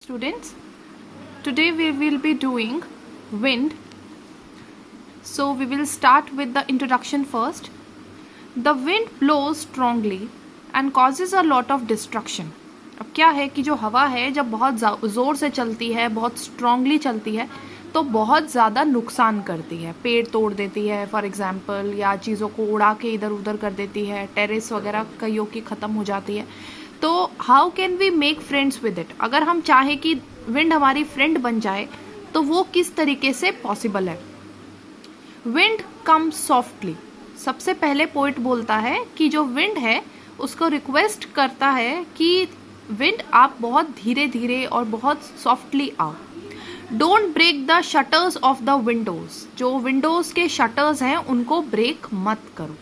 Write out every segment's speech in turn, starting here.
Students, today we will be doing wind. So we will start with the introduction first. The wind blows strongly and causes a lot of destruction. अब क्या है कि जो हवा है जब बहुत ज़ोर से चलती है, बहुत स्ट्रांगली चलती है, तो बहुत ज़्यादा नुकसान करती है. पेड़ तोड़ देती है फॉर एग्जाम्पल, या चीज़ों को उड़ा के इधर उधर कर देती है. टेरेस वगैरह कईयों की ख़त्म हो जाती है. तो how can we make friends with it? अगर हम चाहें कि विंड हमारी फ्रेंड बन जाए तो वो किस तरीके से पॉसिबल है? Wind comes softly. सबसे पहले पोइट बोलता है कि जो विंड है उसको रिक्वेस्ट करता है कि विंड आप बहुत धीरे धीरे और बहुत सॉफ्टली आओ. Don't break the shutters of the windows. जो विंडोज के शटर्स हैं उनको ब्रेक मत करो.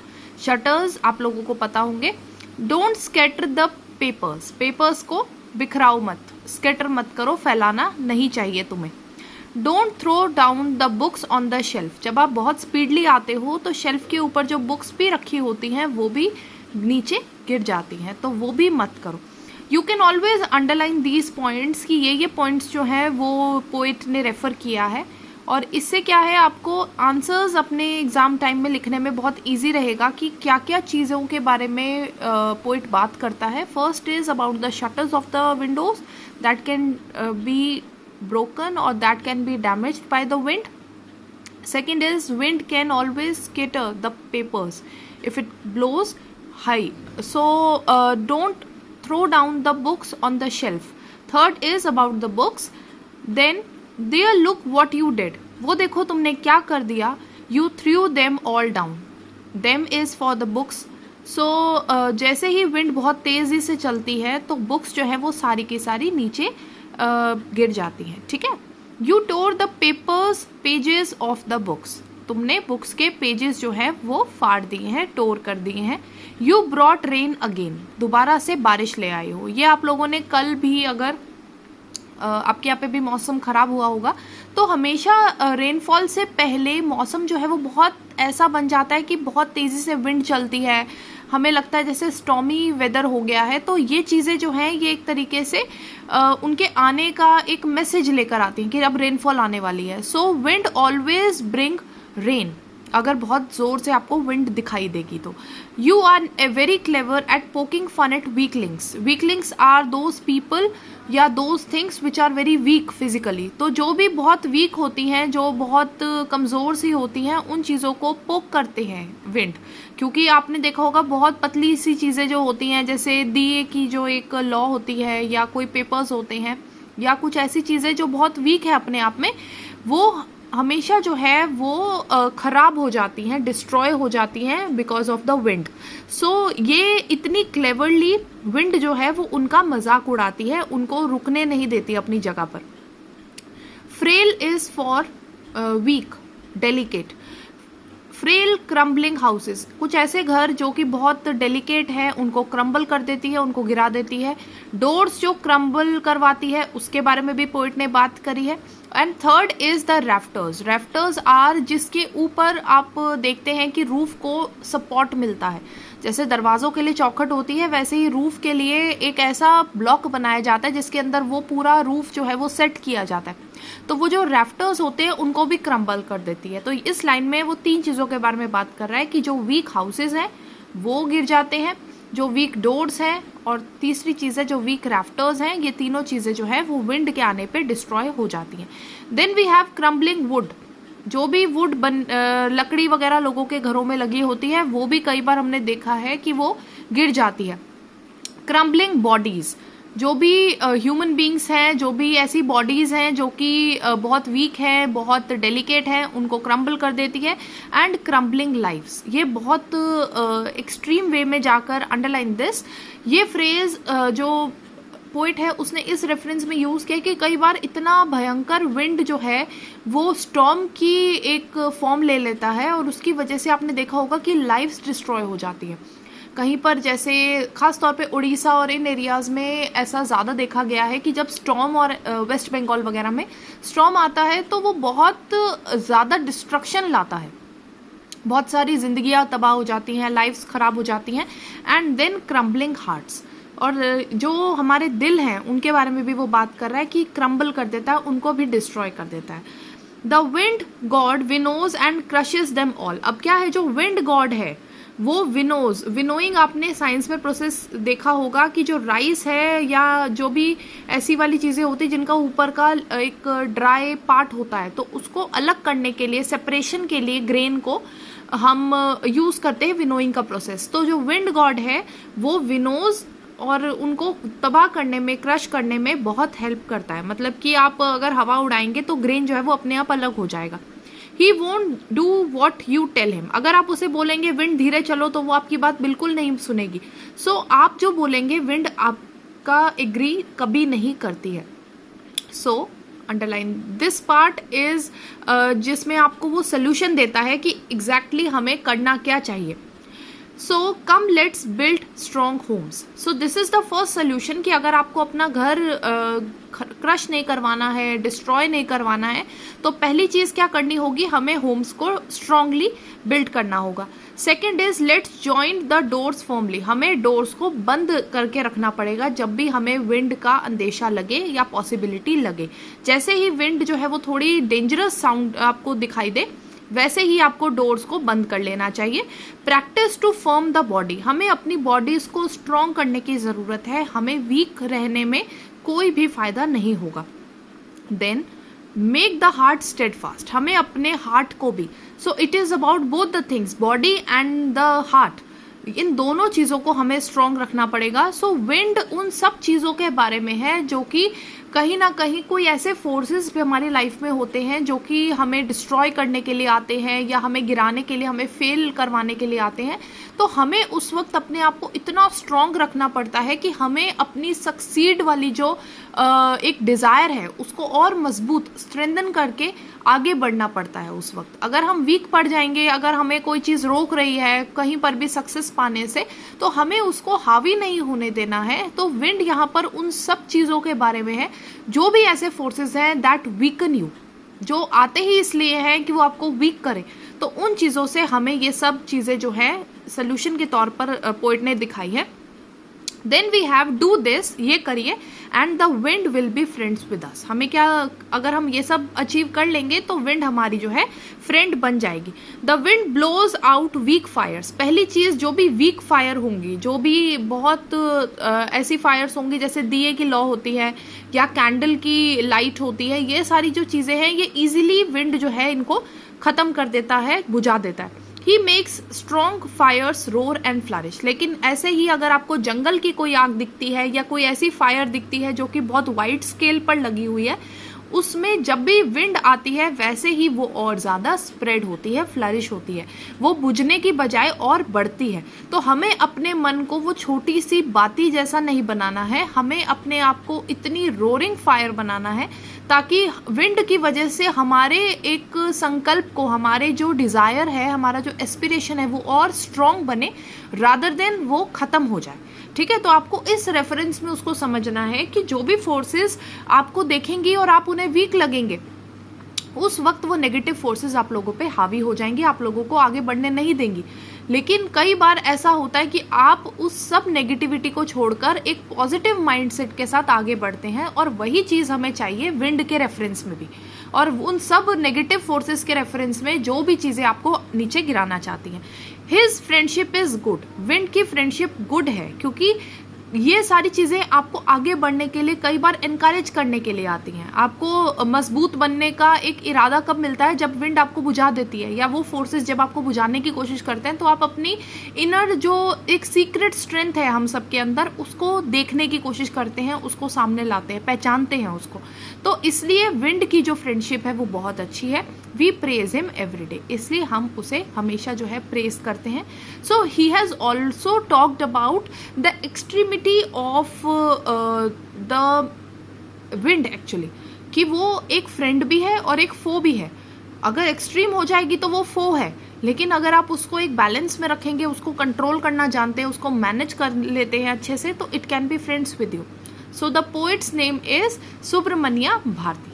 शटर्स आप लोगों को पता होंगे. Don't scatter the papers. Papers को बिखराओ मत, स्कैटर मत करो, फैलाना नहीं चाहिए तुम्हें. Don't throw down the books on the shelf. जब आप बहुत स्पीडली आते हो तो शेल्फ के ऊपर जो बुक्स भी रखी होती हैं वो भी नीचे गिर जाती हैं, तो वो भी मत करो. You can always underline these points कि ये पॉइंट्स जो हैं वो पोइट ने रेफर किया है, और इससे क्या है आपको आंसर्स अपने एग्ज़ाम टाइम में लिखने में बहुत इजी रहेगा कि क्या क्या चीज़ों के बारे में पोइट बात करता है. First is about the shutters of the Windows that can be broken or that can be damaged by the wind. Second is wind can always scatter the papers if it blows high, so don't throw down the books on the shelf. Third is about the books. Then there, look what you did. वो देखो तुमने क्या कर दिया. You threw them all down. Them is for the books. So जैसे ही wind बहुत तेज़ी से चलती है तो बुक्स जो है वो सारी की सारी नीचे गिर जाती हैं. ठीक है. You tore the papers pages of the books. तुमने बुक्स के पेजेस जो है वो फाड़ दिए हैं, टोर कर दिए हैं. You brought rain again. दोबारा से बारिश ले आए हो. ये आप लोगों ने कल भी, अगर आपके यहाँ पे भी मौसम ख़राब हुआ होगा तो हमेशा रेनफॉल से पहले मौसम जो है वो बहुत ऐसा बन जाता है कि बहुत तेज़ी से विंड चलती है, हमें लगता है जैसे स्टॉर्मी वेदर हो गया है. तो ये चीज़ें जो हैं ये एक तरीके से उनके आने का एक मैसेज लेकर आती हैं कि अब रेनफॉल आने वाली है. So wind always bring rain. अगर बहुत ज़ोर से आपको विंड दिखाई देगी तो. You are very clever at poking fun at weaklings. Weaklings are those people या those things which are very weak physically. तो जो भी बहुत वीक होती हैं, जो बहुत कमज़ोर सी होती हैं, उन चीज़ों को पोक करते हैं विंड. क्योंकि आपने देखा होगा बहुत पतली सी चीज़ें जो होती हैं, जैसे दिए की जो एक लॉ होती है, या कोई पेपर्स होते हैं, या कुछ ऐसी चीज़ें जो बहुत वीक है अपने आप में, वो हमेशा जो है वो ख़राब हो जाती हैं, डिस्ट्रॉय हो जाती हैं बिकॉज ऑफ द विंड. सो ये इतनी क्लेवरली विंड जो है वो उनका मजाक उड़ाती है, उनको रुकने नहीं देती अपनी जगह पर. Frail is for weak, delicate. Frail crumbling houses. कुछ ऐसे घर जो कि बहुत डेलिकेट है उनको क्रम्बल कर देती है, उनको गिरा देती है. डोर्स जो क्रम्बल करवाती है उसके बारे में भी पोइट ने बात करी है. And third is the rafters. Rafters are जिसके ऊपर आप देखते हैं कि रूफ को सपोर्ट मिलता है. जैसे दरवाज़ों के लिए चौखट होती है, वैसे ही रूफ के लिए एक ऐसा ब्लॉक बनाया जाता है जिसके अंदर वो पूरा रूफ जो है वो सेट किया जाता है. तो वो जो रैफ्टर्स होते हैं उनको भी क्रम्बल कर देती है. तो इस लाइन में वो तीन चीज़ों के बारे में बात कर रहा है कि जो वीक हाउसेज हैं वो गिर जाते हैं, जो वीक डोर्स हैं, और तीसरी चीज़ है जो वीक रैफ्टर्स हैं. ये तीनों चीज़ें जो है वो विंड के आने पे डिस्ट्रॉय हो जाती हैं. Then we have crumbling wood. जो भी वुड लकड़ी वगैरह लोगों के घरों में लगी होती है वो भी कई बार हमने देखा है कि वो गिर जाती है. Crumbling bodies. जो भी ह्यूमन बींग्स हैं, जो भी ऐसी बॉडीज़ हैं जो कि बहुत वीक हैं, बहुत डेलिकेट हैं, उनको क्रम्बल कर देती है. And crumbling lifes. ये बहुत एक्सट्रीम वे में जाकर अंडरलाइन दिस. ये फ्रेज जो पोइट है उसने इस रेफरेंस में यूज़ किया कि कई बार इतना भयंकर विंड जो है वो स्टॉर्म की एक फॉर्म ले लेता है, और उसकी वजह से आपने देखा होगा कि लाइफ्स डिस्ट्रॉय हो जाती है. कहीं पर जैसे ख़ास तौर पे उड़ीसा और इन एरियाज़ में ऐसा ज़्यादा देखा गया है कि जब स्टॉर्म, और वेस्ट बंगाल वगैरह में स्टॉर्म आता है तो वो बहुत ज़्यादा डिस्ट्रक्शन लाता है. बहुत सारी जिंदगियां तबाह हो जाती हैं, लाइफ्स ख़राब हो जाती हैं. And then crumbling hearts. और जो हमारे दिल हैं उनके बारे में भी वो बात कर रहा है कि क्रम्बल कर देता है, उनको भी डिस्ट्रॉय कर देता है। The wind god winnows and crushes them all. अब क्या है, जो विंड गॉड है वो विनोज, विनोइंग आपने साइंस में प्रोसेस देखा होगा कि जो राइस है या जो भी ऐसी वाली चीज़ें होती हैं जिनका ऊपर का एक ड्राई पार्ट होता है, तो उसको अलग करने के लिए, सेपरेशन के लिए ग्रेन को हम यूज़ करते हैं विनोइंग का प्रोसेस। तो जो विंड गॉड है वो विनोज और उनको तबाह करने में, क्रश करने में बहुत हेल्प करता है। मतलब कि आप अगर हवा उड़ाएंगे तो ग्रेन जो है वो अपने आप अलग हो जाएगा। He won't do what you tell him. अगर आप उसे बोलेंगे विंड धीरे चलो तो वो आपकी बात बिल्कुल नहीं सुनेगी। सो आप जो बोलेंगे विंड आपका एग्री कभी नहीं करती है। So underline this part is, जिसमें आपको वो सोल्यूशन देता है कि एग्जैक्टली हमें करना क्या चाहिए। So come let's build strong homes. So this is the first solution कि अगर आपको अपना घर क्रश नहीं करवाना है, डिस्ट्रॉय नहीं करवाना है, तो पहली चीज क्या करनी होगी, हमें होम्स को स्ट्रांगली बिल्ड करना होगा। Second is let's join the doors firmly. हमें डोर्स को बंद करके रखना पड़ेगा जब भी हमें विंड का अंदेशा लगे या पॉसिबिलिटी लगे। जैसे ही विंड जो है वो थोड़ी डेंजरस साउंड आपको दिखाई दे, वैसे ही आपको डोर्स को बंद कर लेना चाहिए। Practice to firm the body. हमें अपनी बॉडीज को स्ट्रॉन्ग करने की जरूरत है, हमें वीक रहने में कोई भी फायदा नहीं होगा। Then make the heart steadfast. हमें अपने हार्ट को भी, so it is about both the things, body and the heart, इन दोनों चीजों को हमें स्ट्रॉन्ग रखना पड़ेगा। सो विंड उन सब चीजों के बारे में है जो कि कहीं ना कहीं कोई ऐसे फोर्सेस भी हमारी लाइफ में होते हैं जो कि हमें डिस्ट्रॉय करने के लिए आते हैं या हमें गिराने के लिए, हमें फेल करवाने के लिए आते हैं। तो हमें उस वक्त अपने आप को इतना स्ट्रॉन्ग रखना पड़ता है कि हमें अपनी सक्सीड वाली जो एक डिज़ायर है उसको और मजबूत स्ट्रेंथन करके आगे बढ़ना पड़ता है। उस वक्त अगर हम वीक पड़ जाएंगे, अगर हमें कोई चीज़ रोक रही है कहीं पर भी सक्सेस पाने से, तो हमें उसको हावी नहीं होने देना है। तो विंड यहाँ पर उन सब चीज़ों के बारे में है जो भी ऐसे फोर्सेस हैं दैट वीकन यू, जो आते ही इसलिए हैं कि वो आपको वीक करें। तो उन चीज़ों से हमें ये सब चीज़ें जो है सोल्यूशन के तौर पर पोएट ने दिखाई है। Then we have do this, ये करिए, and the wind will be friends with us. हमें क्या, अगर हम ये सब अचीव कर लेंगे तो विंड हमारी जो है फ्रेंड बन जाएगी। The wind blows out weak fires. पहली चीज, जो भी वीक फायर होंगी, जो भी बहुत ऐसी फायर्स होंगी जैसे दिए की लौ होती है या कैंडल की लाइट होती है, ये सारी जो चीजें हैं ये इजीली विंड जो है इनको खत्म कर देता है, बुझा देता है। He makes strong fires roar and flourish. लेकिन ऐसे ही अगर आपको जंगल की कोई आग दिखती है या कोई ऐसी फायर दिखती है जो कि बहुत वाइड स्केल पर लगी हुई है, उसमें जब भी विंड आती है वैसे ही वो और ज़्यादा स्प्रेड होती है, फ्लरिश होती है, वो बुझने की बजाय और बढ़ती है। तो हमें अपने मन को वो छोटी सी बाती जैसा नहीं बनाना है, हमें अपने आप को इतनी रोरिंग फायर बनाना है ताकि विंड की वजह से हमारे एक संकल्प को, हमारे जो डिज़ायर है, हमारा जो एस्पिरेशन है वो और स्ट्रॉन्ग बने रादर देन वो ख़त्म हो जाए। ठीक है, तो आपको इस रेफरेंस में उसको समझना है कि जो भी फोर्सेस आपको देखेंगी और आप उन्हें वीक लगेंगे, उस वक्त वो नेगेटिव फोर्सेस आप लोगों पे हावी हो जाएंगी, आप लोगों को आगे बढ़ने नहीं देंगी। लेकिन कई बार ऐसा होता है कि आप उस सब नेगेटिविटी को छोड़कर एक पॉजिटिव माइंडसेट के साथ आगे बढ़ते हैं, और वही चीज़ हमें चाहिए विंड के रेफरेंस में भी, और उन सब नेगेटिव फोर्सेस के रेफरेंस में जो भी चीज़ें आपको नीचे गिराना चाहती हैं। His friendship is good. Wind की फ्रेंडशिप गुड है क्योंकि ये सारी चीज़ें आपको आगे बढ़ने के लिए कई बार इनकरेज करने के लिए आती हैं। आपको मजबूत बनने का एक इरादा कब मिलता है, जब विंड आपको बुझा देती है, या वो फोर्सेस जब आपको बुझाने की कोशिश करते हैं, तो आप अपनी इनर जो एक सीक्रेट स्ट्रेंथ है हम सबके अंदर, उसको देखने की कोशिश करते हैं, उसको सामने लाते हैं, पहचानते हैं उसको। तो इसलिए विंड की जो फ्रेंडशिप है वो बहुत अच्छी है। We praise him every day, इसलिए हम उसे हमेशा जो है प्रेज करते हैं। So he has also talked about the extremity of the wind actually, कि वो एक फ्रेंड भी है और एक फो भी है। अगर एक्सट्रीम हो जाएगी तो वो फो है, लेकिन अगर आप उसको एक बैलेंस में रखेंगे, उसको कंट्रोल करना जानते हैं, उसको मैनेज कर लेते हैं अच्छे से, तो it can be friends with you. So the poet's name is Subramania Bharti.